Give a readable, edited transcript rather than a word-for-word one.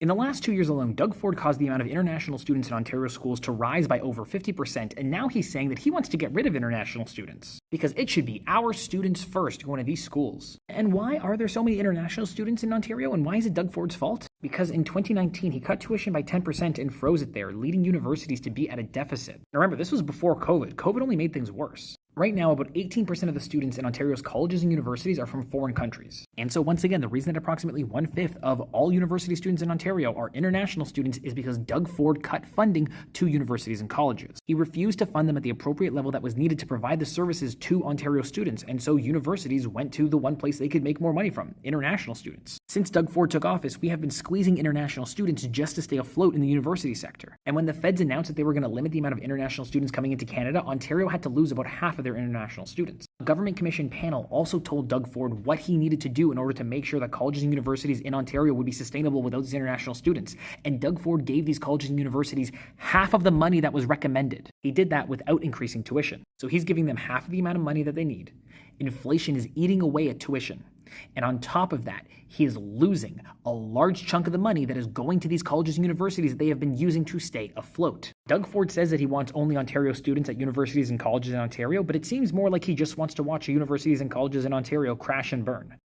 In the last 2 years alone, Doug Ford caused the amount of international students in Ontario schools to rise by over 50%, and now he's saying that he wants to get rid of international students because it should be our students first going to these schools. And why are there so many international students in Ontario, and why is it Doug Ford's fault? Because in 2019, he cut tuition by 10% and froze it there, leading universities to be at a deficit. Now remember, this was before COVID. COVID only made things worse. Right now, about 18% of the students in Ontario's colleges and universities are from foreign countries. And so once again, the reason that approximately 1/5 of all university students in Ontario are international students is because Doug Ford cut funding to universities and colleges. He refused to fund them at the appropriate level that was needed to provide the services to Ontario students, and so universities went to the one place they could make more money from, international students. Since Doug Ford took office, we have been squeezing international students just to stay afloat in the university sector. And when the feds announced that they were going to limit the amount of international students coming into Canada, Ontario had to lose about half of their international students. A government commission panel also told Doug Ford what he needed to do in order to make sure that colleges and universities in Ontario would be sustainable without these international students. And Doug Ford gave these colleges and universities half of the money that was recommended. He did that without increasing tuition. So he's giving them half of the amount of money that they need. Inflation is eating away at tuition. And on top of that, he is losing a large chunk of the money that is going to these colleges and universities that they have been using to stay afloat. Doug Ford says that he wants only Ontario students at universities and colleges in Ontario, but it seems more like he just wants to watch universities and colleges in Ontario crash and burn.